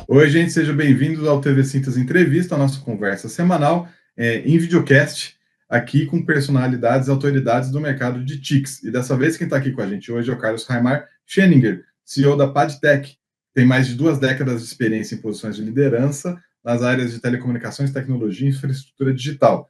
Oi, gente, sejam bem-vindos ao TV Síntese Entrevista, a nossa conversa semanal em videocast, aqui com personalidades e autoridades do mercado de TICs. E dessa vez, quem está aqui com a gente hoje é o Carlos Raimar Scheninger, CEO da Padtech. Tem mais de 2 décadas de experiência em posições de liderança nas áreas de telecomunicações, tecnologia e infraestrutura digital.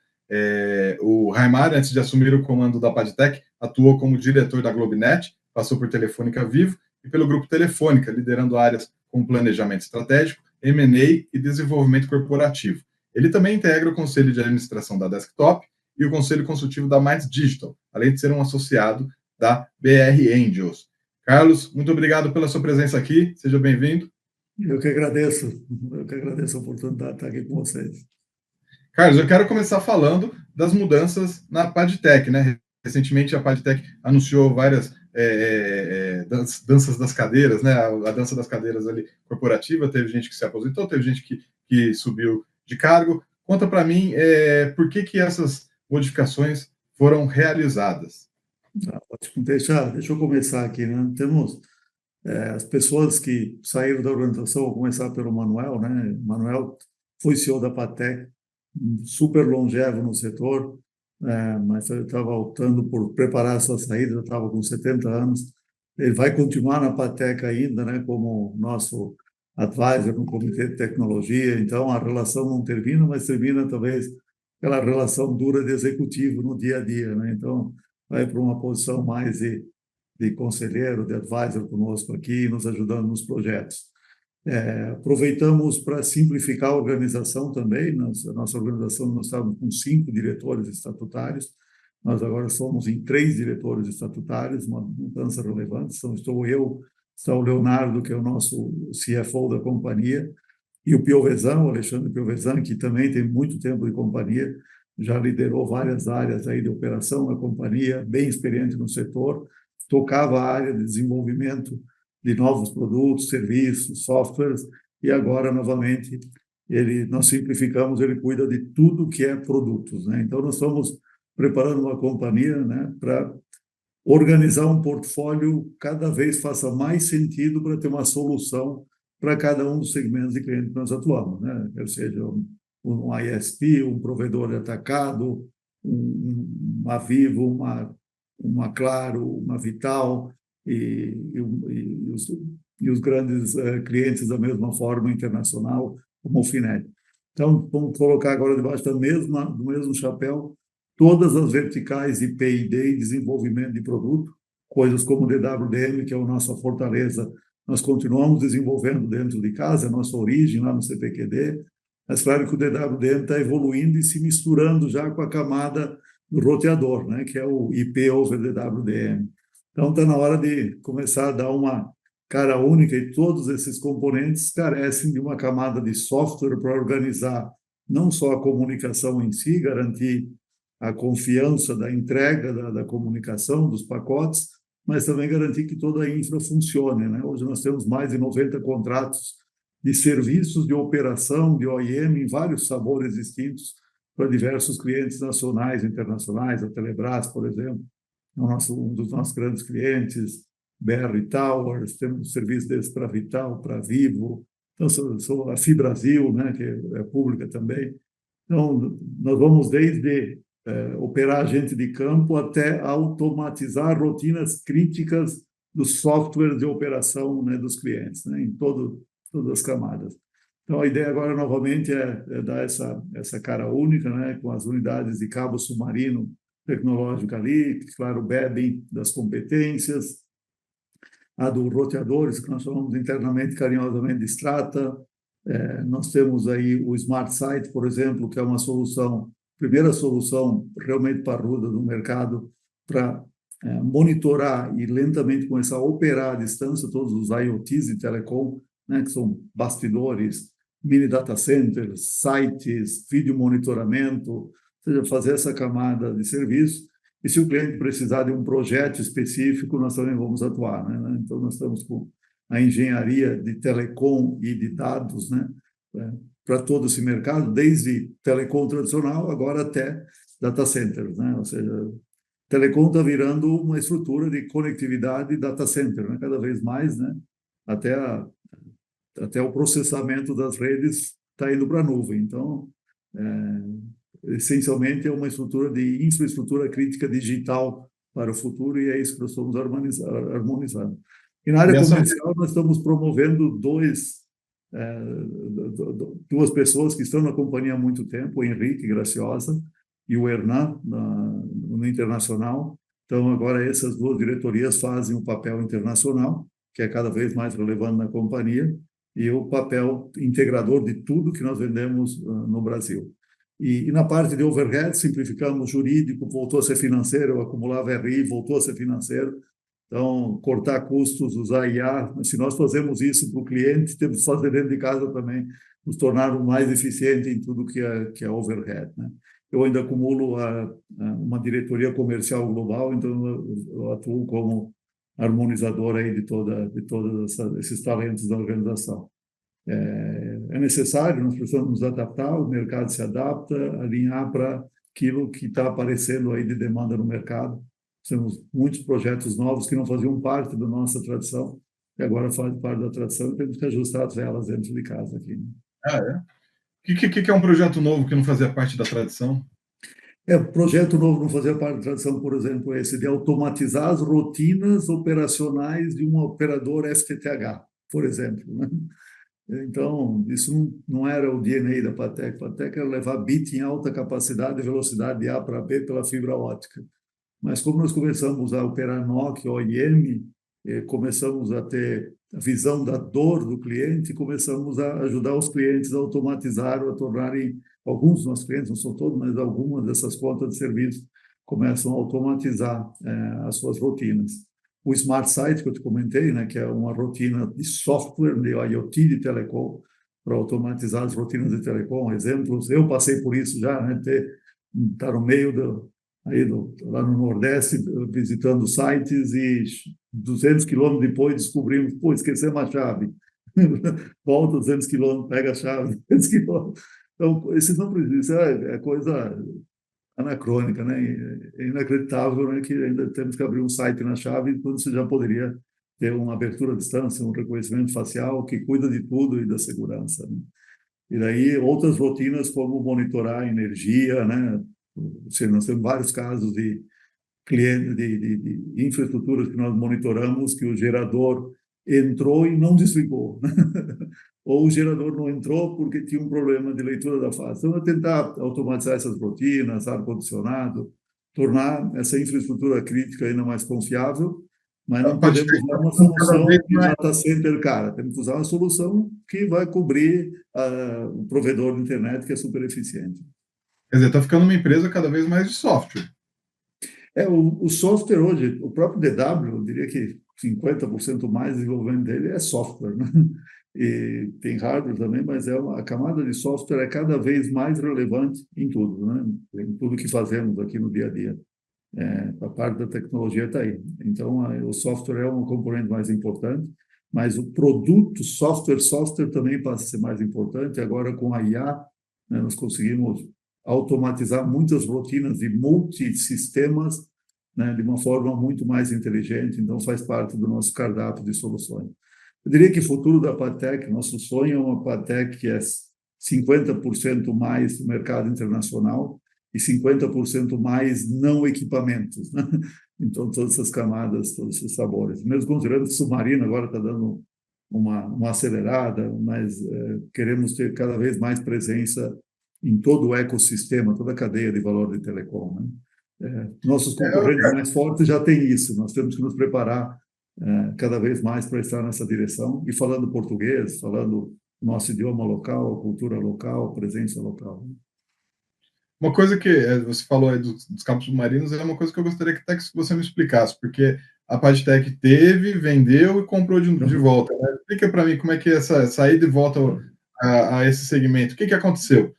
O Raimar, antes de assumir o comando da Padtech, atuou como diretor da Globenet, passou por Telefônica Vivo e pelo Grupo Telefônica, liderando áreas como planejamento estratégico, M&A e desenvolvimento corporativo. Ele também integra o conselho de administração da Desktop e o conselho consultivo da Minds Digital, além de ser um associado da BR Angels. Carlos, muito obrigado pela sua presença aqui, seja bem-vindo. Eu que agradeço a oportunidade de estar aqui com vocês. Carlos, eu quero começar falando das mudanças na Padtech, né? Recentemente a Padtech anunciou várias danças das cadeiras, né? A dança das cadeiras ali corporativa, teve gente que se aposentou, teve gente que subiu de cargo. Conta para mim por que essas modificações foram realizadas. Deixa eu começar aqui, né? Temos as pessoas que saíram da organização, vou começar pelo Manuel, né? Manuel foi CEO da Padtech, super longevo no setor, mas ele estava optando por preparar a sua saída, já estava com 70 anos. Ele vai continuar na Padtech ainda, né, como nosso advisor no comitê de tecnologia, então a relação não termina, mas termina talvez aquela relação dura de executivo no dia a dia, né? Então vai para uma posição mais de conselheiro, de advisor conosco aqui, nos ajudando nos projetos. Aproveitamos para simplificar a organização também. Nossa organização, nós estávamos com 5 diretores estatutários, nós agora somos em 3 diretores estatutários, uma mudança relevante. Então, estou eu, está o Leonardo, que é o nosso CFO da companhia, e o Piovesan, o Alexandre Piovesan, que também tem muito tempo de companhia, já liderou várias áreas aí de operação na companhia, bem experiente no setor, tocava a área de desenvolvimento de novos produtos, serviços, softwares, e agora, novamente, nós simplificamos, ele cuida de tudo que é produtos, né? Então, nós estamos preparando uma companhia, né, para organizar um portfólio cada vez faça mais sentido para ter uma solução para cada um dos segmentos de cliente que nós atuamos, né? Quer seja um ISP, um provedor de atacado, uma Vivo, uma Claro, uma Vital e os grandes clientes da mesma forma internacional, como o Finet. Então, vamos colocar agora debaixo do mesmo chapéu todas as verticais de P&D e desenvolvimento de produto, coisas como o DWDM, que é a nossa fortaleza, nós continuamos desenvolvendo dentro de casa, a nossa origem lá no CPQD, mas claro que o DWDM está evoluindo e se misturando já com a camada do roteador, né, que é o IP over DWDM. Então está na hora de começar a dar uma cara única e todos esses componentes carecem de uma camada de software para organizar não só a comunicação em si, garantir a confiança da entrega da comunicação, dos pacotes, mas também garantir que toda a infra funcione, né? Hoje nós temos mais de 90 contratos de serviços de operação, de OEM, em vários sabores distintos, para diversos clientes nacionais e internacionais. A Telebrás, por exemplo, é um dos nossos grandes clientes, BR Towers, temos serviço desse para Vital, para Vivo, então, sou a Fibrasil, né, que é pública também. Então, nós vamos desde operar agente de campo até automatizar rotinas críticas dos softwares de operação, né, dos clientes, né, em todas as camadas. Então, a ideia agora, novamente, é dar essa cara única, né, com as unidades de cabo submarino tecnológico ali, que, claro, bebem das competências, a do roteadores, que nós chamamos internamente, carinhosamente, de Strata. Nós temos aí o Smart Site, por exemplo, que é uma solução, primeira solução realmente parruda do mercado para monitorar e lentamente começar a operar à distância todos os IoTs de telecom, né, que são bastidores, mini data centers, sites, vídeo monitoramento, ou seja, fazer essa camada de serviço. E se o cliente precisar de um projeto específico, nós também vamos atuar, né? Então, nós estamos com a engenharia de telecom e de dados, né, para todo esse mercado, desde telecom tradicional agora até data centers, né? Ou seja, telecom está virando uma estrutura de conectividade data center, né? Cada vez mais, né? até, até o processamento das redes está indo para a nuvem. Então, essencialmente, é uma estrutura de infraestrutura crítica digital para o futuro, e é isso que nós estamos harmonizando. E na área comercial, nós estamos promovendo duas pessoas que estão na companhia há muito tempo, o Henrique Graciosa e o Hernan, no internacional. Então, agora essas duas diretorias fazem um papel internacional, que é cada vez mais relevante na companhia, e o papel integrador de tudo que nós vendemos no Brasil. E na parte de overhead, simplificamos jurídico, voltou a ser financeiro, eu acumulava RI, voltou a ser financeiro. Então, cortar custos, usar IA. Se nós fazemos isso para o cliente, temos que fazer dentro de casa também, nos tornar mais eficiente em tudo que é overhead, né? Eu ainda acumulo uma diretoria comercial global, então eu atuo como harmonizador aí de todos esses talentos da organização. É necessário, nós precisamos nos adaptar, o mercado se adapta, alinhar para aquilo que está aparecendo aí de demanda no mercado. Temos muitos projetos novos que não faziam parte da nossa tradição, e agora fazem parte da tradição, e temos que ajustar as velas dentro de casa aqui, né? Ah, é? O que é um projeto novo que não fazia parte da tradição? Projeto novo não fazia parte da tradição, por exemplo, esse de automatizar as rotinas operacionais de um operador FTTH, por exemplo, né? Então, isso não era o DNA da Patec. A Patec era levar bit em alta capacidade e velocidade de A para B pela fibra ótica. Mas como nós começamos a operar NOC, OIM, começamos a ter a visão da dor do cliente, começamos a ajudar os clientes a automatizar ou a tornarem, alguns dos nossos clientes, não são todos, mas algumas dessas contas de serviço começam a automatizar as suas rotinas. O Smart Site, que eu te comentei, né, que é uma rotina de software de IoT de telecom, para automatizar as rotinas de telecom. Exemplos, eu passei por isso já, né, estar no meio lá no Nordeste, visitando sites, e 200 quilômetros depois descobrimos, pô, esquecemos a chave. Volta 200 quilômetros, pega a chave, 200 quilômetros. Então, esse não precisa, é coisa anacrônica, né? É inacreditável, né, que ainda temos que abrir um site na chave quando você já poderia ter uma abertura à distância, um reconhecimento facial que cuida de tudo e da segurança, né? E daí outras rotinas como monitorar a energia, né? Nós temos vários casos de clientes de infraestruturas que nós monitoramos que o gerador entrou e não desligou, né? Ou o gerador não entrou porque tinha um problema de leitura da fase. Então, é tentar automatizar essas rotinas, ar-condicionado, tornar essa infraestrutura crítica ainda mais confiável, mas não podemos usar uma solução de data center cara. Temos que usar uma solução que vai cobrir o provedor de internet, que é super eficiente. Quer dizer, está ficando uma empresa cada vez mais de software. O software hoje, o próprio DW, eu diria que 50% mais desenvolvimento dele é software, né? E tem hardware também, mas a camada de software é cada vez mais relevante em tudo, né? Em tudo que fazemos aqui no dia a dia. A parte da tecnologia está aí. Então, o software é um componente mais importante, mas o produto software também passa a ser mais importante. Agora, com a IA, né, nós conseguimos automatizar muitas rotinas de multisistemas, né, de uma forma muito mais inteligente. Então, faz parte do nosso cardápio de soluções. Eu diria que o futuro da Patec, nosso sonho é uma Patec que é 50% mais no mercado internacional e 50% mais não equipamentos, né? Então, todas essas camadas, todos esses sabores. Mesmo considerando que o submarino agora está dando uma acelerada, mas queremos ter cada vez mais presença em todo o ecossistema, toda a cadeia de valor de telecom, né? Nossos concorrentes mais fortes já têm isso, nós temos que nos preparar cada vez mais para estar nessa direção, e falando português, falando nosso idioma local, cultura local, presença local. Uma coisa que você falou aí dos cabos submarinos é uma coisa que eu gostaria que até que você me explicasse, porque a Padtech teve, vendeu e comprou de volta, né? Explica para mim como é que é essa saída e volta a esse segmento. O que aconteceu?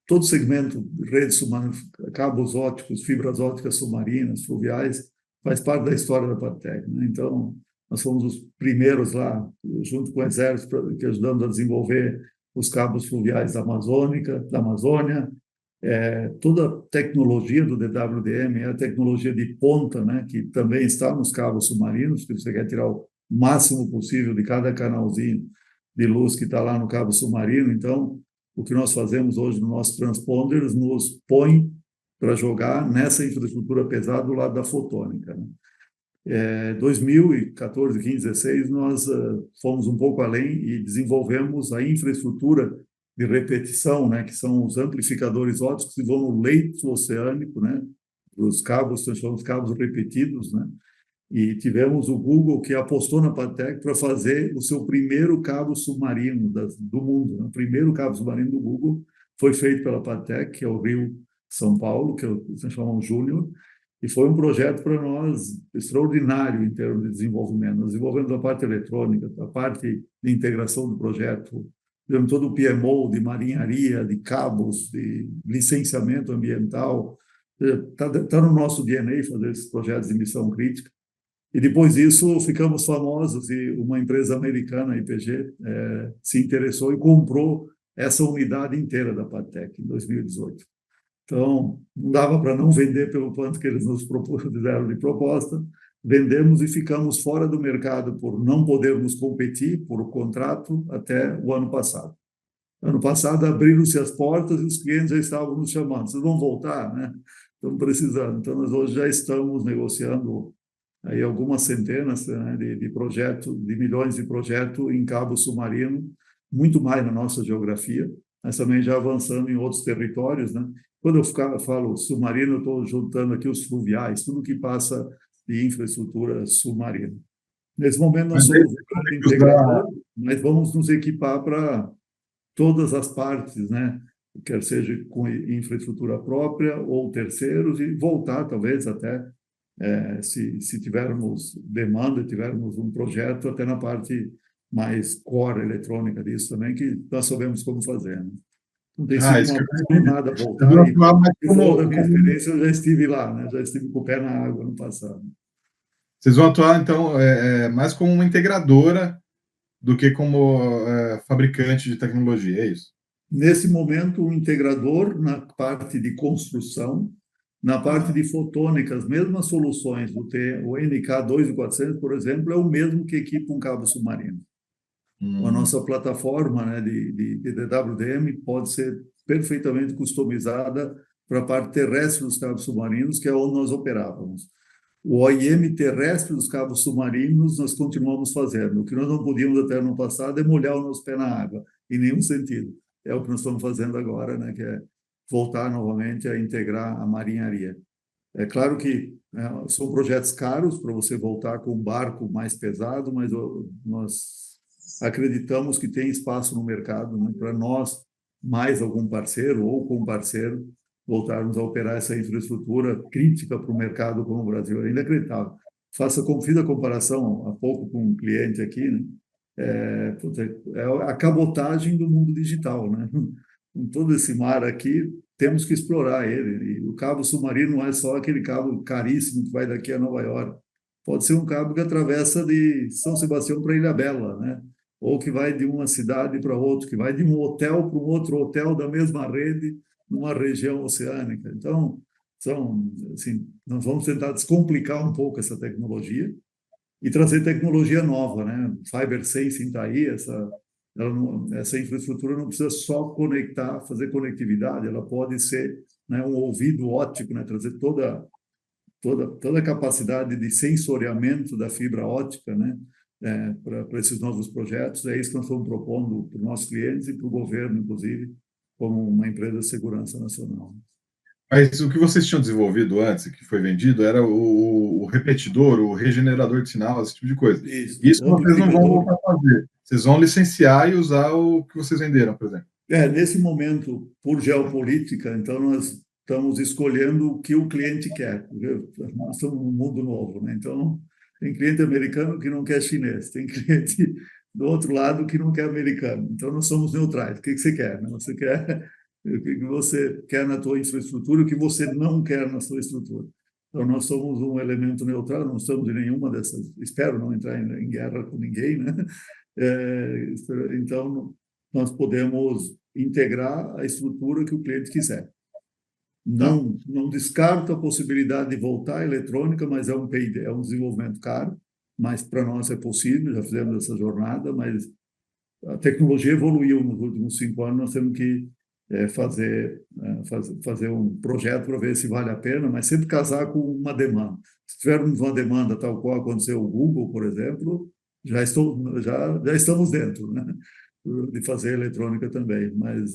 Todo segmento, redes submarinas, cabos óticos, fibras óticas submarinas, fluviais, faz parte da história da Patec, né? Então, nós fomos os primeiros lá, junto com o Exército, que ajudamos a desenvolver os cabos fluviais da Amazônia, Toda a tecnologia do DWDM é a tecnologia de ponta, né, que também está nos cabos submarinos, que você quer tirar o máximo possível de cada canalzinho de luz que está lá no cabo submarino. Então, o que nós fazemos hoje nos nossos transponders nos põe para jogar nessa infraestrutura pesada do lado da fotônica, né? 2014, 15, 16, nós fomos um pouco além e desenvolvemos a infraestrutura de repetição, né, que são os amplificadores ópticos que vão no leito oceânico, né, os cabos, nós chamamos cabos repetidos, né, e tivemos o Google que apostou na Patec para fazer o seu primeiro cabo submarino do mundo, né? O primeiro cabo submarino do Google foi feito pela Patec, que é o Rio São Paulo, que nós chamamos Júnior, e foi um projeto para nós extraordinário em termos de desenvolvimento. Nós desenvolvemos a parte eletrônica, a parte de integração do projeto, tivemos todo o PMO de marinharia, de cabos, de licenciamento ambiental. Está no nosso DNA fazer esses projetos de missão crítica. E depois disso ficamos famosos e uma empresa americana, a IPG, se interessou e comprou essa unidade inteira da Patec em 2018. Então, não dava para não vender pelo quanto que eles nos fizeram de proposta. Vendemos e ficamos fora do mercado por não podermos competir por o contrato até o ano passado. Ano passado abriram-se as portas e os clientes já estavam nos chamando. Vocês vão voltar, né? Estamos precisando. Então, nós hoje já estamos negociando aí algumas centenas, né, de projetos, de milhões de projetos em cabo submarino, muito mais na nossa geografia, mas também já avançando em outros territórios, né? Quando eu falo submarino, eu estou juntando aqui os fluviais, tudo que passa de infraestrutura submarina. Nesse momento, nós Mas aí somos você vai um ter que usar. integrador, mas vamos nos equipar para todas as partes, né? Quer seja com infraestrutura própria ou terceiros, e voltar, talvez, até se tivermos demanda, tivermos um projeto, até na parte mais core eletrônica disso também, que nós sabemos como fazer, né? Então, tem sido Isso uma que eu boa queria entender. jornada Vocês vão voltar, e atuar mais se for da como, minha experiência, eu já estive lá, né? Já estive com o pé na água no passado. vocês vão atuar, então, mais como uma integradora do que como fabricante de tecnologia, é isso? Nesse momento, o integrador na parte de construção, na parte de fotônica, as mesmas soluções, o NK2400, por exemplo, é o mesmo que equipa um cabo submarino. A Hum. nossa plataforma, né, de DWDM pode ser perfeitamente customizada para a parte terrestre dos cabos submarinos, que é onde nós operávamos. O OIM terrestre dos cabos submarinos nós continuamos fazendo. O que nós não podíamos até no passado é molhar o nosso pé na água, em nenhum sentido. É o que nós estamos fazendo agora, né, que é voltar novamente a integrar a marinharia. É claro que, né, são projetos caros para você voltar com um barco mais pesado, mas nós acreditamos que tem espaço no mercado, né, para nós, mais algum parceiro ou com parceiro, voltarmos a operar essa infraestrutura crítica para o mercado como o Brasil. É inacreditável. Fiz a comparação há pouco com um cliente aqui, né? É a cabotagem do mundo digital, né? Com todo esse mar aqui, temos que explorar ele. E o cabo submarino não é só aquele cabo caríssimo que vai daqui a Nova York. Pode ser um cabo que atravessa de São Sebastião para Ilhabela, né? Ou que vai de uma cidade para outra, que vai de um hotel para um outro hotel da mesma rede, numa região oceânica. Então, assim, nós vamos tentar descomplicar um pouco essa tecnologia e trazer tecnologia nova, né? Fiber Sensing está aí, essa infraestrutura não precisa só conectar, fazer conectividade, ela pode ser, né, um ouvido óptico, né? Trazer toda a capacidade de sensoriamento da fibra óptica, né? Para esses novos projetos. É isso que nós estamos propondo para os nossos clientes e para o governo, inclusive, como uma empresa de segurança nacional. Mas o que vocês tinham desenvolvido antes, que foi vendido, era o repetidor, o regenerador de sinal, esse tipo de coisa. Isso, Isso o vocês não vão amplificador. voltar a fazer. Vocês vão licenciar e usar o que vocês venderam, por exemplo. Nesse momento, por geopolítica, então nós estamos escolhendo o que o cliente quer. Nós estamos num mundo novo, né? Então, tem cliente americano que não quer chinês, tem cliente do outro lado que não quer americano. Então, nós somos neutrais. O que você quer, né? Você quer o que você quer na tua infraestrutura, o que você não quer na sua estrutura. Então, nós somos um elemento neutral, não estamos em nenhuma dessas. Espero não entrar em guerra com ninguém, né? Então, nós podemos integrar a estrutura que o cliente quiser. Tá. Não descarto a possibilidade de voltar à eletrônica, mas é um P&D, é um desenvolvimento caro, mas para nós é possível, já fizemos essa jornada, mas a tecnologia evoluiu nos últimos 5 anos, nós temos que fazer um projeto para ver se vale a pena, mas sempre casar com uma demanda. Se tivermos uma demanda tal qual aconteceu o Google, por exemplo, já estamos dentro, né? De fazer eletrônica também, mas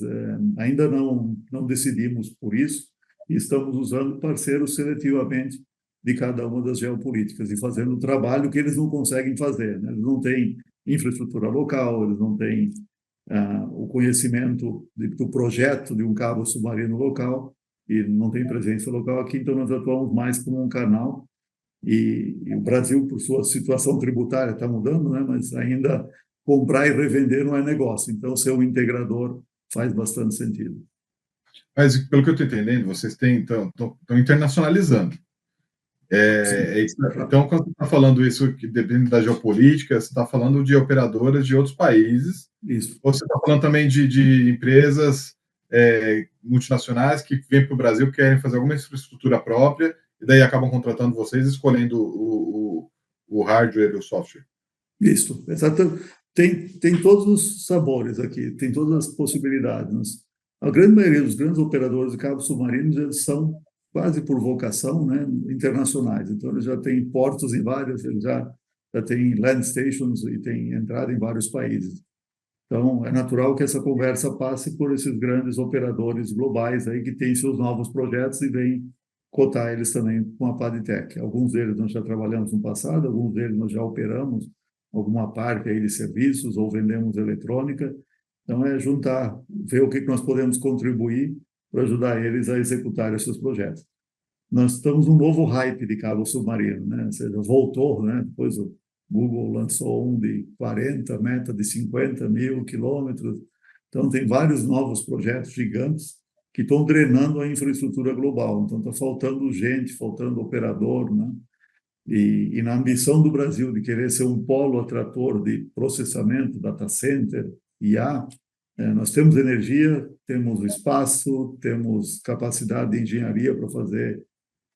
ainda não decidimos por isso e estamos usando parceiros seletivamente de cada uma das geopolíticas e fazendo o trabalho que eles não conseguem fazer, né? Eles não têm infraestrutura local, eles não têm o conhecimento do projeto de um cabo submarino local e não tem presença local aqui, então nós atuamos mais como um canal e o Brasil, por sua situação tributária, está mudando, né? Mas ainda comprar e revender não é negócio. Então, ser um integrador faz bastante sentido. Mas, pelo que eu estou entendendo, vocês estão internacionalizando. Então, quando você está falando isso, que depende da geopolítica, você está falando de operadoras de outros países, Isso. ou você está falando também de empresas multinacionais que vêm para o Brasil, querem fazer alguma infraestrutura própria, e daí acabam contratando vocês, escolhendo o hardware e o software. Isso, exato. Tem todos os sabores aqui, tem todas as possibilidades. A grande maioria dos grandes operadores de cabos submarinos, eles são quase por vocação, né, internacionais. Então, eles já têm portos em vários, eles já têm land stations e têm entrada em vários países. Então, é natural que essa conversa passe por esses grandes operadores globais aí que têm seus novos projetos e vêm cotar eles também com a Padtech. Alguns deles nós já trabalhamos no passado, alguns deles nós já operamos alguma parte aí de serviços ou vendemos eletrônica. Então, é juntar, ver o que nós podemos contribuir para ajudar eles a executar esses projetos. Nós estamos num novo hype de cabo submarino, né? Ou seja, voltou, né? Depois o Google lançou um de 40, meta de 50 mil quilômetros. Então, tem vários novos projetos gigantes que estão drenando a infraestrutura global. Então, está faltando gente, faltando operador, né? E na ambição do Brasil de querer ser um polo atrator de processamento, data center, IA, nós temos energia, temos espaço, temos capacidade de engenharia para fazer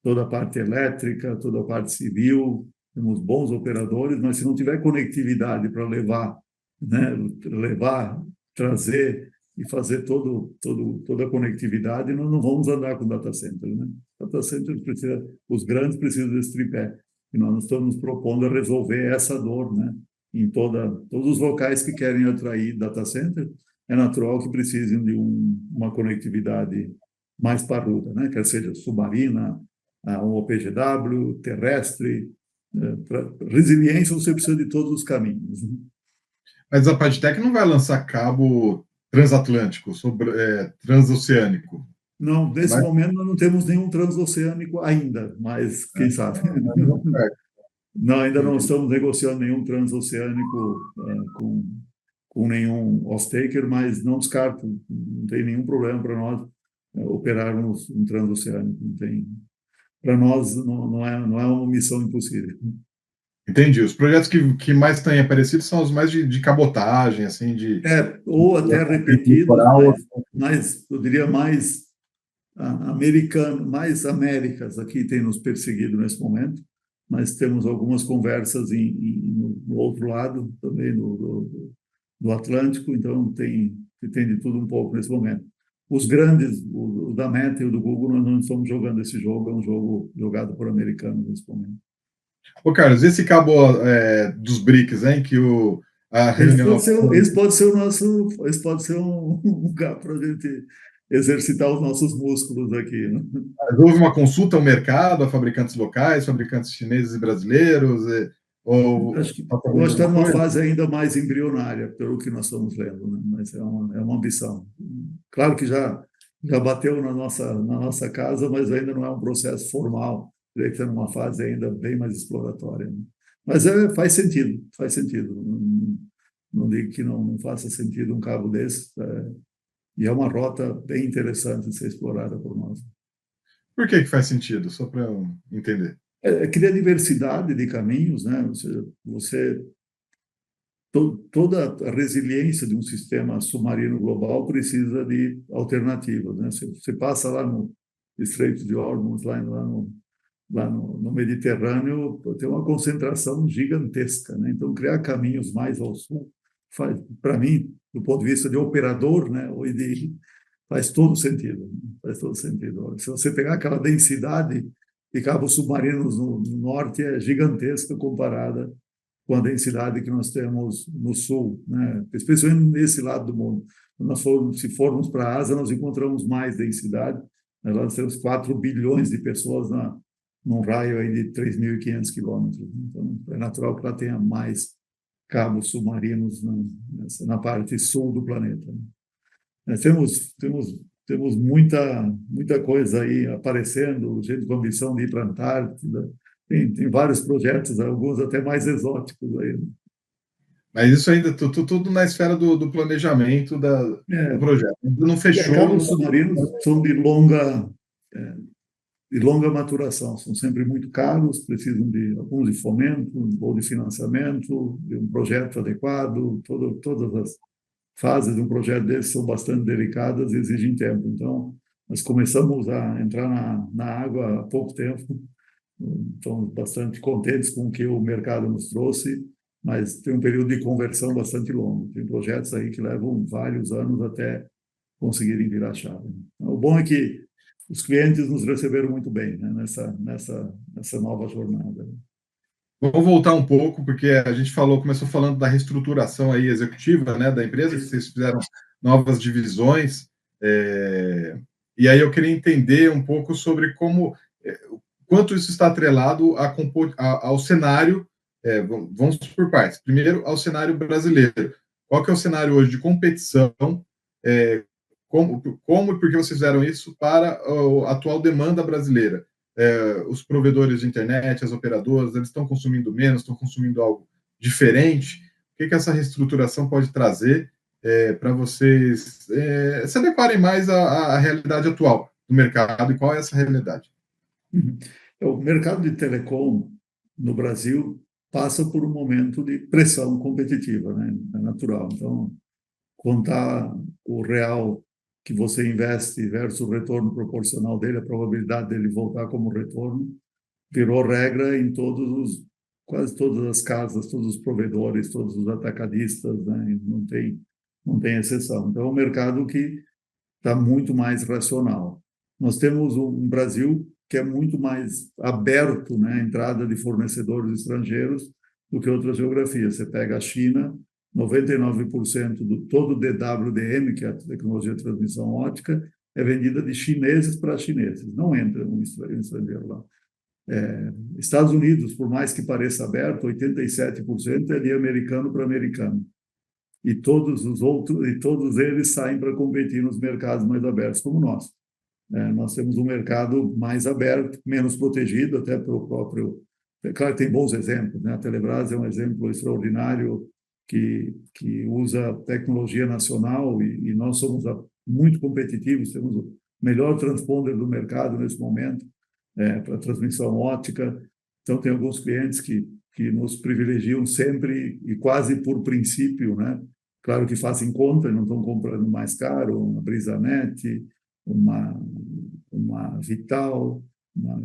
toda a parte elétrica, toda a parte civil, temos bons operadores, mas se não tiver conectividade para levar, né, trazer e fazer toda a conectividade, nós não vamos andar com data center, né? Data center precisa, os grandes precisam desse tripé, e nós estamos nos propondo a resolver essa dor, né? Em todos os locais que querem atrair data center, é natural que precisem de uma conectividade mais parruda, né? Quer seja submarina, um OPGW, terrestre. Para resiliência, você precisa de todos os caminhos. Mas a Padtech não vai lançar cabo transatlântico, transoceânico. Não, nesse momento nós não temos nenhum transoceânico ainda, mas quem sabe? Não, ainda não estamos negociando nenhum transoceânico com nenhum off-taker, mas não descarto, não tem nenhum problema para nós operarmos um transoceânico. Não tem, para nós não é uma missão impossível. Entendi. Os projetos que mais têm aparecido são os mais de cabotagem, assim, ou até repetidos, mas eu diria mais americano, mais Américas aqui tem nos perseguido nesse momento, mas temos algumas conversas no outro lado, também do Atlântico, então tem de tudo um pouco nesse momento. Os grandes, o da Meta e o do Google, nós não estamos jogando esse jogo, é um jogo jogado por americanos nesse momento. Ô, Carlos, esse cabo dos BRICS, hein, que a reunião... Esse pode ser um lugar para a gente exercitar os nossos músculos aqui, né? Houve uma consulta ao mercado, a fabricantes locais, fabricantes chineses e brasileiros? Eu acho que está numa fase ainda mais embrionária, pelo que nós estamos vendo, né? Mas é uma ambição. Claro que já bateu na nossa casa, mas ainda não é um processo formal. Teria que estar numa fase ainda bem mais exploratória, né? Mas faz sentido, faz sentido. Não digo que não faça sentido um cabo desse. E é uma rota bem interessante de ser explorada por nós. Por que faz sentido? Só para eu entender. Cria diversidade de caminhos, né? Toda a resiliência de um sistema submarino global precisa de alternativas, né? Você passa lá Estreito de Hormuz, lá no Mediterrâneo, tem uma concentração gigantesca, né? Então, criar caminhos mais ao sul, para mim, do ponto de vista de operador, né, faz todo sentido. Faz todo sentido. Se você pegar aquela densidade de cabos submarinos no norte, é gigantesca comparada com a densidade que nós temos no sul, né? Especialmente nesse lado do mundo. Se formos para a Ásia, nós encontramos mais densidade. Lá nós temos 4 bilhões de pessoas num raio aí de 3.500 quilômetros. Então, é natural que lá tenha mais cabos submarinos na parte sul do planeta. Temos muita coisa aí aparecendo, gente com ambição de ir para a Antártida. Tem vários projetos, alguns até mais exóticos aí. Mas isso ainda tudo na esfera do planejamento do projeto. Ainda não fechou. Cabos submarinos são de longa maturação, são sempre muito caros, precisam de alguns de fomento ou de financiamento, de um projeto adequado, todas as fases de um projeto desse são bastante delicadas e exigem tempo. Então, nós começamos a entrar na água há pouco tempo, estamos bastante contentes com o que o mercado nos trouxe, mas tem um período de conversão bastante longo. Tem projetos aí que levam vários anos até conseguirem virar a chave. O bom é que os clientes nos receberam muito bem, né, nessa nova jornada. Vamos voltar um pouco, porque a gente começou falando da reestruturação aí executiva, né, da empresa, que vocês fizeram novas divisões, e aí eu queria entender um pouco sobre quanto isso está atrelado ao cenário, vamos por partes. Primeiro, ao cenário brasileiro. Qual que é o cenário hoje de competição? Como e por que vocês fizeram isso para a atual demanda brasileira? Os provedores de internet, as operadoras, eles estão consumindo menos, estão consumindo algo diferente? O que essa reestruturação pode trazer para vocês se adequarem mais à realidade atual do mercado? E qual é essa realidade? O mercado de telecom no Brasil passa por um momento de pressão competitiva, né? É natural. Então, contar o real que você investe versus o retorno proporcional dele, a probabilidade dele voltar como retorno, virou regra em quase todas as casas, todos os provedores, todos os atacadistas, né? Não tem exceção. Então, é um mercado que está muito mais racional. Nós temos um Brasil que é muito mais aberto, né, à entrada de fornecedores estrangeiros do que outras geografias. Você pega a China, 99% do todo DWDM, que é a tecnologia de transmissão ótica, é vendida de chineses para chineses. Não entra um estrangeiro lá. Estados Unidos, por mais que pareça aberto, 87% é de americano para americano. E todos eles saem para competir nos mercados mais abertos como nós. Nós temos um mercado mais aberto, menos protegido, até pelo próprio... Claro, tem bons exemplos, né? A Telebrás é um exemplo extraordinário que usa tecnologia nacional e nós somos muito competitivos, temos o melhor transponder do mercado nesse momento para transmissão ótica. Então, tem alguns clientes que nos privilegiam sempre e quase por princípio, né? Claro que fazem conta, não estão comprando mais caro, uma BrisaNet, uma Vital, uma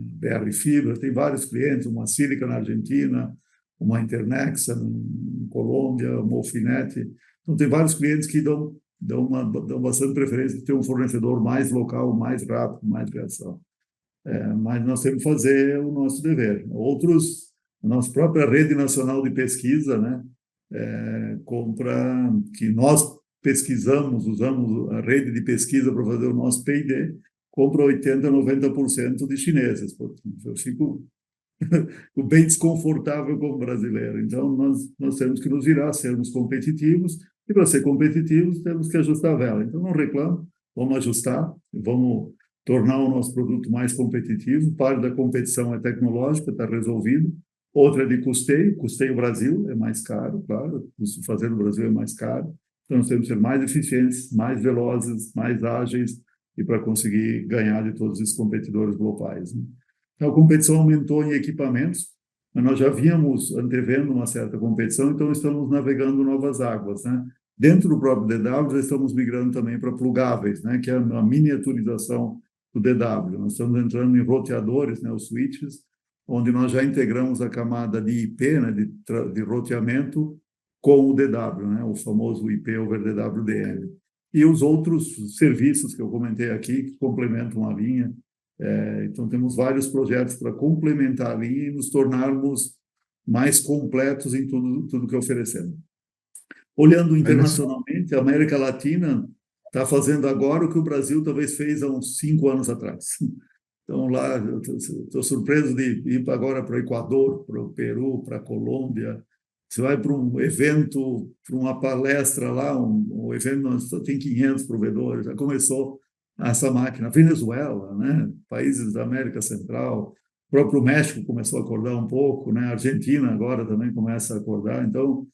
BR Fibra, tem vários clientes, uma Sílica na Argentina, uma Internexa em Colômbia, uma Mofinet. Então, tem vários clientes que dão bastante preferência de ter um fornecedor mais local, mais rápido, mais reação. Mas nós temos que fazer o nosso dever. Outros, a nossa própria rede nacional de pesquisa, né, que nós pesquisamos, usamos a rede de pesquisa para fazer o nosso P&D, compra 80%, 90% de chineses. Eu fico bem desconfortável como brasileiro. Então, nós temos que nos virar, sermos competitivos, e para ser competitivos, temos que ajustar a vela. Então, não reclamo, vamos ajustar, vamos tornar o nosso produto mais competitivo. Parte da competição é tecnológica, está resolvido. Outra é de custeio Brasil é mais caro, claro, fazer no Brasil é mais caro. Então, nós temos que ser mais eficientes, mais velozes, mais ágeis, e para conseguir ganhar de todos esses competidores globais, né? Então, a competição aumentou em equipamentos, mas nós já vínhamos antevendo uma certa competição, então estamos navegando novas águas, né? Dentro do próprio DW, já estamos migrando também para plugáveis, né? Que é a miniaturização do DW. Nós estamos entrando em roteadores, né, os switches, onde nós já integramos a camada de IP, né, de roteamento, com o DW, né, o famoso IP over DWDM. E os outros serviços que eu comentei aqui, que complementam a linha. Então, temos vários projetos para complementar a linha e nos tornarmos mais completos em tudo que oferecemos. Olhando internacionalmente, a América Latina está fazendo agora o que o Brasil talvez fez há uns 5 anos atrás. Então, lá, estou surpreso de ir agora para o Equador, para o Peru, para a Colômbia. Você vai para um evento, para uma palestra lá, um evento tem 500 provedores, já começou essa máquina. Venezuela, né? Países da América Central, o próprio México começou a acordar um pouco, né? A Argentina agora também começa a acordar. Então,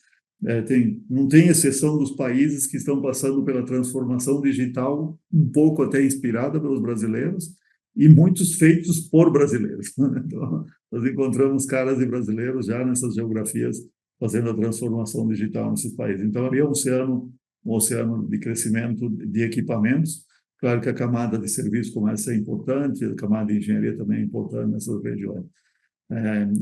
não tem exceção dos países que estão passando pela transformação digital, um pouco até inspirada pelos brasileiros, e muitos feitos por brasileiros. Então, nós encontramos caras de brasileiros já nessas geografias fazendo a transformação digital nesses países. Então, ali é um oceano de crescimento de equipamentos. Claro que a camada de serviço começa a ser importante, a camada de engenharia também é importante nessas regiões.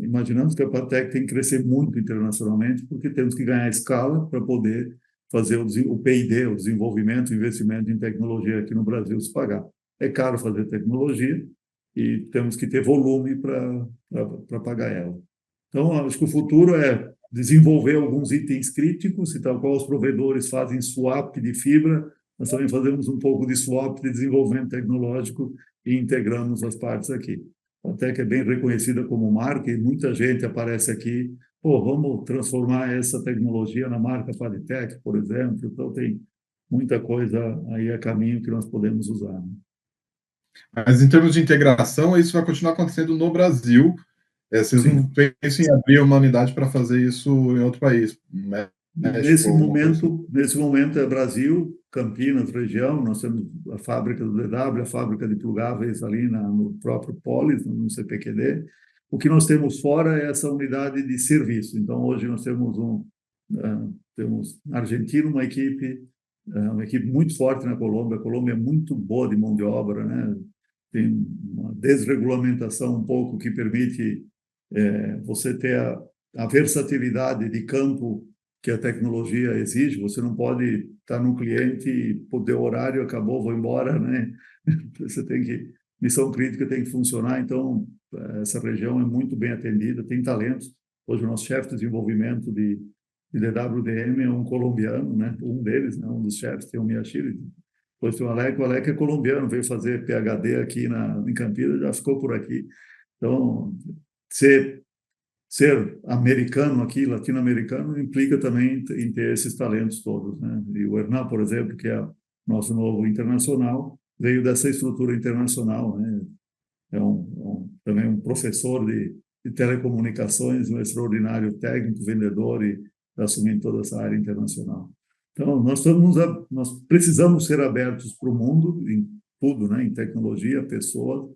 Imaginamos que a Patec tem que crescer muito internacionalmente, porque temos que ganhar escala para poder fazer o P&D, o desenvolvimento, o investimento em tecnologia aqui no Brasil se pagar. É caro fazer tecnologia e temos que ter volume para pagar ela. Então, acho que o futuro é desenvolver alguns itens críticos, e tal qual os provedores fazem swap de fibra, nós também fazemos um pouco de swap de desenvolvimento tecnológico e integramos as partes aqui. Até que é bem reconhecida como marca, e muita gente aparece aqui, vamos transformar essa tecnologia na marca Paritec, por exemplo. Então, tem muita coisa aí a caminho que nós podemos usar. Né? Mas, em termos de integração, isso vai continuar acontecendo no Brasil. Vocês não pensam em abrir uma unidade para fazer isso em outro país? Nesse momento é Brasil, Campinas, região. Nós temos a fábrica do DW, a fábrica de plugáveis ali no próprio Polis, no CPQD. O que nós temos fora é essa unidade de serviço. Então, hoje nós temos temos na Argentina uma equipe muito forte na Colômbia. A Colômbia é muito boa de mão de obra, né? Tem uma desregulamentação um pouco que permite você ter a versatilidade de campo que a tecnologia exige. Você não pode estar no cliente e poder o horário acabou, vou embora, né? Você tem que missão crítica tem que funcionar. Então essa região é muito bem atendida, tem talentos. Hoje o nosso chefe de desenvolvimento de DWDM é um colombiano, né? Um deles, né? Um dos chefes tem o Miyashiro. Depois tem o Alec é colombiano, veio fazer PhD aqui em Campinas, já ficou por aqui. Então ser americano aqui, latino-americano, implica também em ter esses talentos todos, né? E o Hernan, por exemplo, que é nosso novo internacional, veio dessa estrutura internacional, né? Também um professor de telecomunicações, um extraordinário técnico, vendedor e assumindo toda essa área internacional. Então, nós precisamos ser abertos para o mundo, em tudo, né? Em tecnologia, pessoas.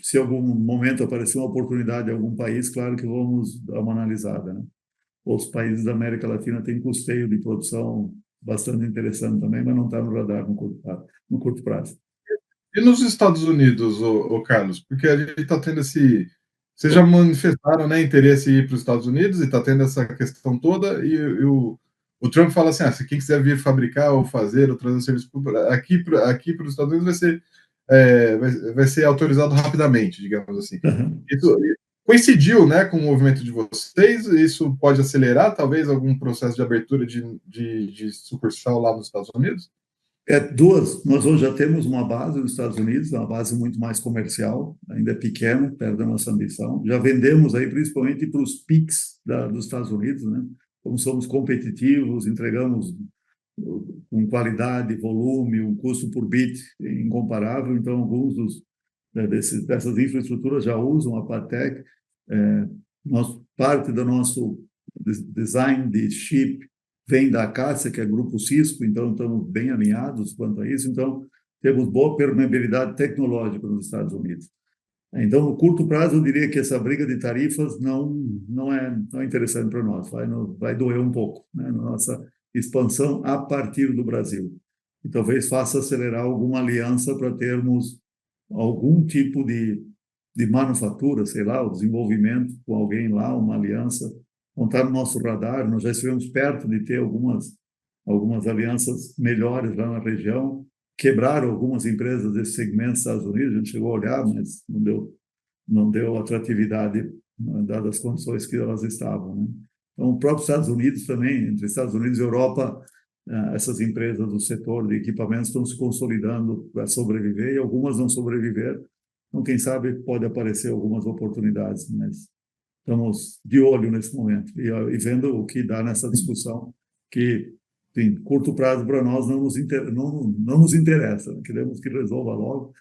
Se em algum momento aparecer uma oportunidade em algum país, claro que vamos dar uma analisada. Né? Os países da América Latina têm custeio de produção bastante interessante também, mas não está no radar no curto prazo. E nos Estados Unidos, Carlos? Porque a gente está tendo esse... Vocês já manifestaram, né, interesse em ir para os Estados Unidos e está tendo essa questão toda, e o Trump fala assim, se quem quiser vir fabricar ou fazer ou trazer serviço aqui para os Estados Unidos vai ser autorizado rapidamente, digamos assim. Uhum. Isso coincidiu, né, com o movimento de vocês? Isso pode acelerar, talvez, algum processo de abertura de sucursal lá nos Estados Unidos? Nós hoje já temos uma base nos Estados Unidos, uma base muito mais comercial, ainda é pequena, perto da nossa ambição. Já vendemos aí principalmente para os PICs dos Estados Unidos, né? Como somos competitivos, entregamos com qualidade, volume, um custo por bit incomparável. Então, alguns dessas infraestruturas já usam a Patec. Parte do nosso design de chip vem da Cássia, que é Grupo Cisco, então estamos bem alinhados quanto a isso. Então, temos boa permeabilidade tecnológica nos Estados Unidos. Então, no curto prazo, eu diria que essa briga de tarifas não é interessante para nós, vai doer um pouco, né, na nossa expansão a partir do Brasil. e talvez faça acelerar alguma aliança para termos algum tipo de manufatura, sei lá, o desenvolvimento com alguém lá, uma aliança, não está no nosso radar. Nós já estivemos perto de ter algumas alianças melhores lá na região, quebraram algumas empresas desse segmento dos Estados Unidos, a gente chegou a olhar, mas não deu atratividade, né, dadas as condições que elas estavam, né? Então, o próprio Estados Unidos também, entre Estados Unidos e Europa, essas empresas do setor de equipamentos estão se consolidando para sobreviver, e algumas não sobreviveram. Então, quem sabe pode aparecer algumas oportunidades, mas estamos de olho nesse momento e vendo o que dá nessa discussão, que, em curto prazo, para nós não nos interessa. Queremos que resolva logo.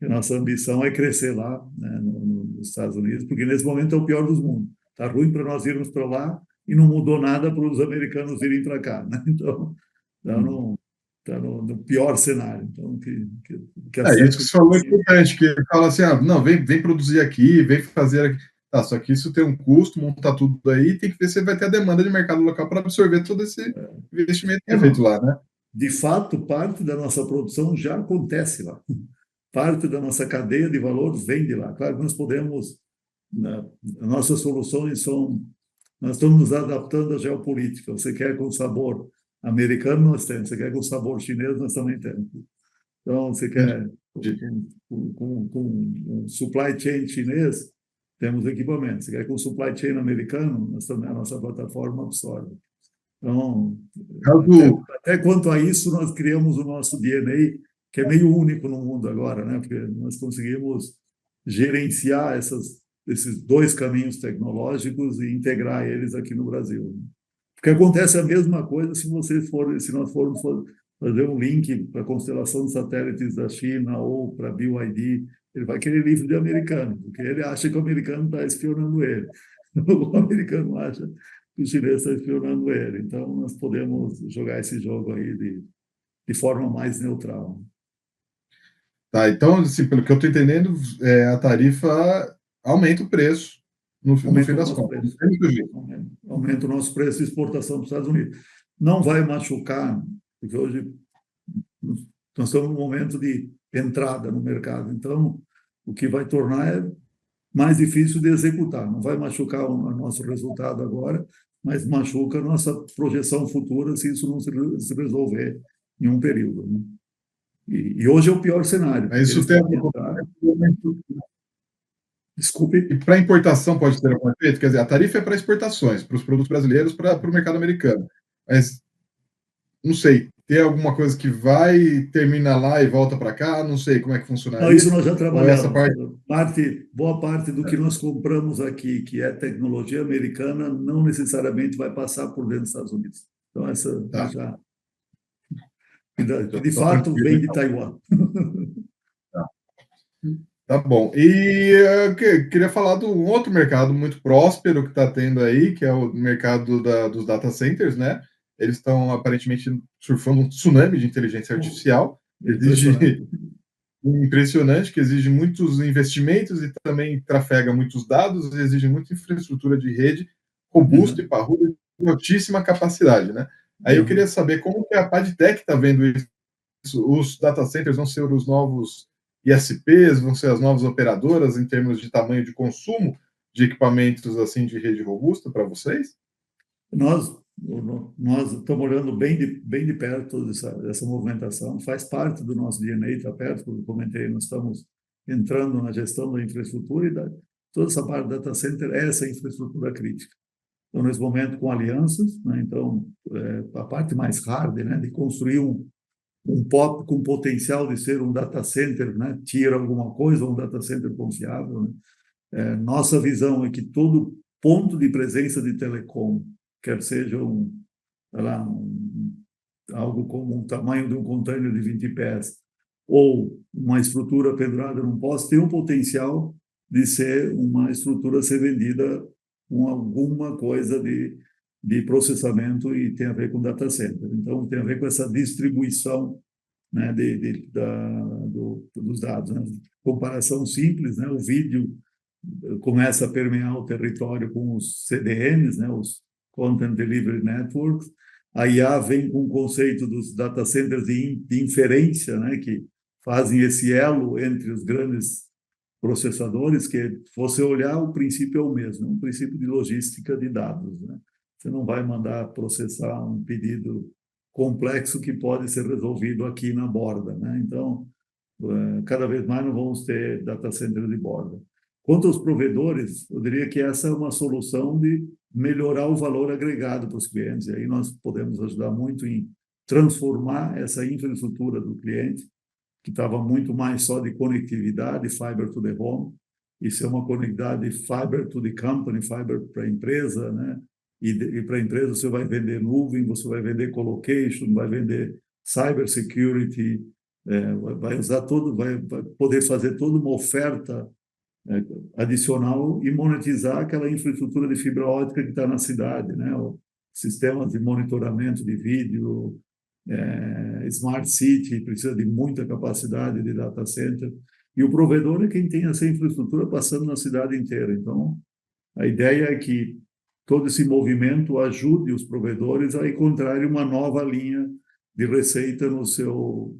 A nossa ambição é crescer lá, né, nos Estados Unidos, porque nesse momento é o pior dos mundos. Está ruim para nós irmos para lá e não mudou nada para os americanos virem para cá, né? Então, está no pior cenário. Então, que Isso que acerte. você falou é importante, que ele fala assim, não, vem produzir aqui, vem fazer aqui. Tá, só que isso tem um custo, montar tudo aí, tem que ver se vai ter a demanda de mercado local para absorver todo esse investimento que é feito lá, né? De fato, parte da nossa produção já acontece lá. Parte da nossa cadeia de valores vem de lá. Claro que nós podemos, né, nossas soluções são, nós estamos nos adaptando à geopolítica. Você quer com sabor americano, nós temos. Você quer com sabor chinês, nós também temos. Então, você quer com um supply chain chinês, temos equipamentos. Você quer com supply chain americano, nós também, a nossa plataforma absorve. Então, até quanto a isso, nós criamos o nosso DNA, que é meio único no mundo agora, né? Porque nós conseguimos gerenciar esses dois caminhos tecnológicos e integrar eles aqui no Brasil. Porque acontece a mesma coisa se nós formos fazer um link para a constelação de satélites da China ou para a BYD, ele vai querer livro de americano, porque ele acha que o americano está espionando ele. O americano acha que o chinês está espionando ele. Então, nós podemos jogar esse jogo aí de forma mais neutral. Tá, então, assim, pelo que eu estou entendendo, a tarifa aumenta o preço no fim das contas. Aumenta o nosso preço de exportação para os Estados Unidos. Não vai machucar, porque hoje nós estamos num momento de entrada no mercado. Então, o que vai tornar é mais difícil de executar. Não vai machucar o nosso resultado agora, mas machuca a nossa projeção futura se isso não se resolver em um período, né? E hoje é o pior cenário. Isso tem Desculpe. E para importação pode ter algum efeito? Quer dizer, a tarifa é para exportações, para os produtos brasileiros, para o mercado americano. Mas, não sei, tem alguma coisa que vai, termina lá e volta para cá? Não sei como é que funcionaria. Não, isso nós já trabalhamos. Essa Boa parte do que nós compramos aqui, que é tecnologia americana, não necessariamente vai passar por dentro dos Estados Unidos. Então, essa já... De fato, vem de Taiwan. Tá bom. E eu queria falar de um outro mercado muito próspero que está tendo aí, que é o mercado dos data centers, né? Eles estão aparentemente surfando um tsunami de inteligência artificial. Impressionante, que exige muitos investimentos e também trafega muitos dados, e exige muita infraestrutura de rede robusta e parruda de altíssima capacidade, né? Aí eu queria saber como que a Padtech está vendo isso. Os data centers vão ser os novos ISPs, vão ser as novas operadoras em termos de tamanho de consumo de equipamentos assim de rede robusta para vocês? Nós estamos olhando bem de perto dessa movimentação, faz parte do nosso DNA, está perto, como eu comentei, nós estamos entrando na gestão da infraestrutura e toda essa parte do data center é essa infraestrutura crítica. Então, nesse momento, com alianças, né, então, a parte mais hard, né, de construir um POP com potencial de ser um data center, né, tira alguma coisa, um data center confiável, né? Nossa visão é que todo ponto de presença de telecom, quer seja algo como o tamanho de um container de 20 pés ou uma estrutura pendurada num poste, tem o potencial de ser uma estrutura a ser vendida com alguma coisa de processamento e tem a ver com data center. Então, tem a ver com essa distribuição, né, dos dados, né? Comparação simples, né? O vídeo começa a permear o território com os CDNs, né? Os Content Delivery Networks. A IA vem com o conceito dos data centers de inferência, né, que fazem esse elo entre os grandes processadores, que se você olhar, o princípio é o mesmo, é um princípio de logística de dados, né? Você não vai mandar processar um pedido complexo que pode ser resolvido aqui na borda, né? Então, cada vez mais não vamos ter data center de borda. Quanto aos provedores, eu diria que essa é uma solução de melhorar o valor agregado para os clientes. E aí nós podemos ajudar muito em transformar essa infraestrutura do cliente, que estava muito mais só de conectividade, fiber to the home, isso é uma conectividade fiber to the company, fiber para a empresa, né? E para a empresa você vai vender nuvem, você vai vender colocation, vai vender cyber security, vai usar todo, vai poder fazer toda uma oferta adicional e monetizar aquela infraestrutura de fibra ótica que está na cidade, né? O sistemas de monitoramento de vídeo, Smart City, precisa de muita capacidade de data center, e o provedor é quem tem essa infraestrutura passando na cidade inteira. Então, a ideia é que todo esse movimento ajude os provedores a encontrarem uma nova linha de receita no seu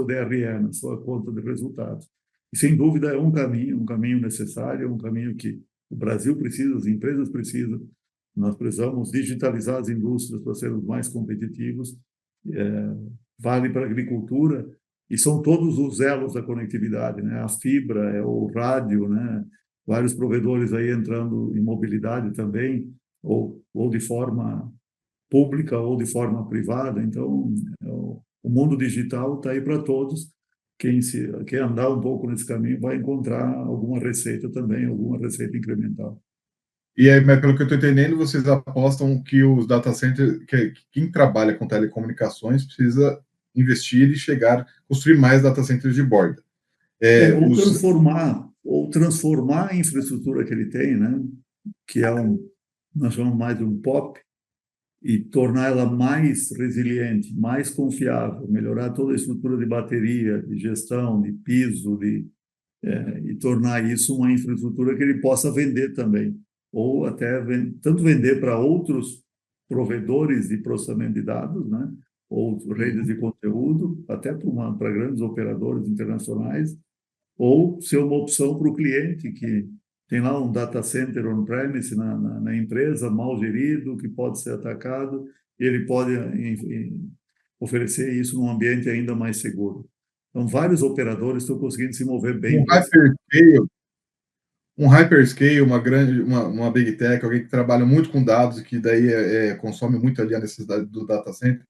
DRE, na sua conta de resultados. E, sem dúvida, é um caminho necessário, um caminho que o Brasil precisa, as empresas precisam. Nós precisamos digitalizar as indústrias para sermos mais competitivos. Vale para a agricultura, e são todos os elos da conectividade, né? A fibra, é o rádio, né? Vários provedores aí entrando em mobilidade também, ou de forma pública ou de forma privada. Então, o mundo digital está aí para todos. Quem andar um pouco nesse caminho vai encontrar alguma receita também, alguma receita incremental. E aí, mas pelo que eu estou entendendo, vocês apostam que os data centers, que quem trabalha com telecomunicações precisa investir e construir mais data centers de borda. Ou transformar a infraestrutura que ele tem, né? Que nós chamamos mais de um POP, e tornar ela mais resiliente, mais confiável, melhorar toda a estrutura de bateria, de gestão, de piso, e tornar isso uma infraestrutura que ele possa vender também, ou até tanto vender para outros provedores de processamento de dados, né? Ou redes de conteúdo, até para grandes operadores internacionais, ou ser uma opção para o cliente que tem lá um data center on-premise na empresa, mal gerido, que pode ser atacado, e ele pode oferecer isso num ambiente ainda mais seguro. Então, vários operadores estão conseguindo se mover bem para esse. Um hyperscale, uma big tech, alguém que trabalha muito com dados e que daí consome muito ali a necessidade do data center.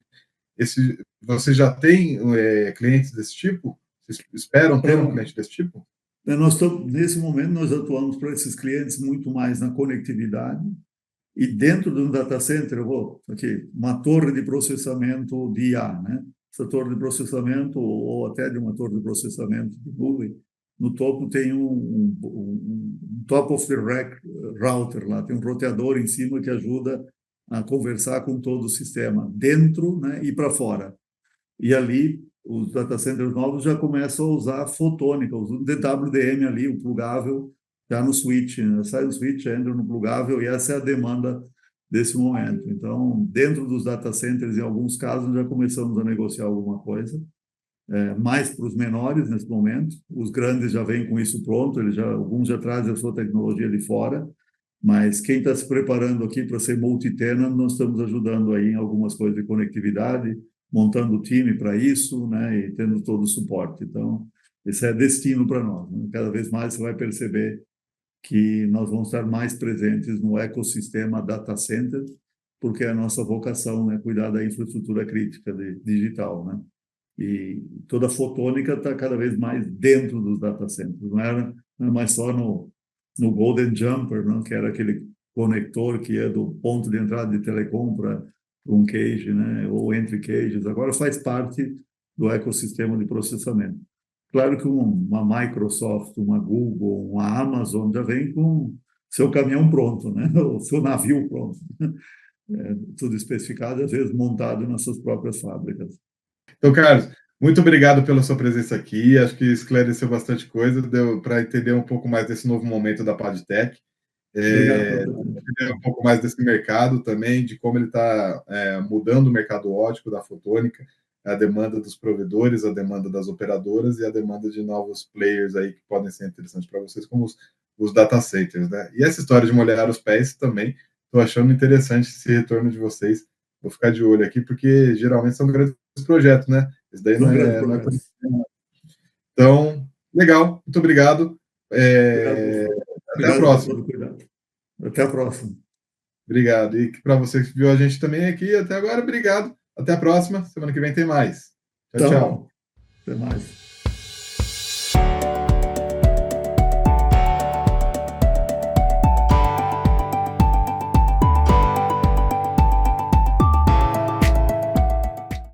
Você já tem clientes desse tipo? Vocês esperam ter um cliente desse tipo? Nesse momento, nós atuamos para esses clientes muito mais na conectividade, e dentro de um data center, uma torre de processamento de IA, né? Essa torre de processamento, ou até de uma torre de processamento de nuvem, no topo tem um top of the rack router lá, tem um roteador em cima que ajuda a conversar com todo o sistema, dentro, né, e para fora. E ali, os data centers novos já começam a usar fotônica, usando DWDM ali, o plugável, já no switch, né? Sai do switch, entra no plugável, e essa é a demanda desse momento. Então, dentro dos data centers, em alguns casos, já começamos a negociar alguma coisa, mais para os menores nesse momento. Os grandes já vêm com isso pronto, alguns já trazem a sua tecnologia de fora, mas quem está se preparando aqui para ser multi-tenant, nós estamos ajudando aí em algumas coisas de conectividade, montando o time para isso, né, e tendo todo o suporte. Então, esse é destino para nós, né? Cada vez mais você vai perceber que nós vamos estar mais presentes no ecossistema data center, porque é a nossa vocação, né, cuidar da infraestrutura crítica digital, né? E toda a fotônica está cada vez mais dentro dos data centers, não é mais só no Golden Jumper, não, que era aquele conector que é do ponto de entrada de telecom para um cage, né, ou entre cages. Agora faz parte do ecossistema de processamento. Claro que uma Microsoft, uma Google, uma Amazon já vem com seu caminhão pronto, né, o seu navio pronto, tudo especificado, às vezes montado nas suas próprias fábricas. Então, Carlos, muito obrigado pela sua presença aqui. Acho que esclareceu bastante coisa, deu para entender um pouco mais desse novo momento da PadTech. Obrigado pela Entender um pouco mais desse mercado também, de como ele está mudando o mercado óptico da fotônica, a demanda dos provedores, a demanda das operadoras e a demanda de novos players aí que podem ser interessantes para vocês, como os data centers, né? E essa história de molhar os pés também, estou achando interessante esse retorno de vocês. Vou ficar de olho aqui, porque geralmente são grandes projetos, né? Isso daí São grandes não é coisa. projetos. Então, legal, muito obrigado. Até a Obrigado por próxima. todo o cuidado. Até a próxima. Obrigado. E para você que viu a gente também aqui até agora, obrigado. Até a próxima. Semana que vem tem mais. Tchau, Tá tchau. bom. Até mais.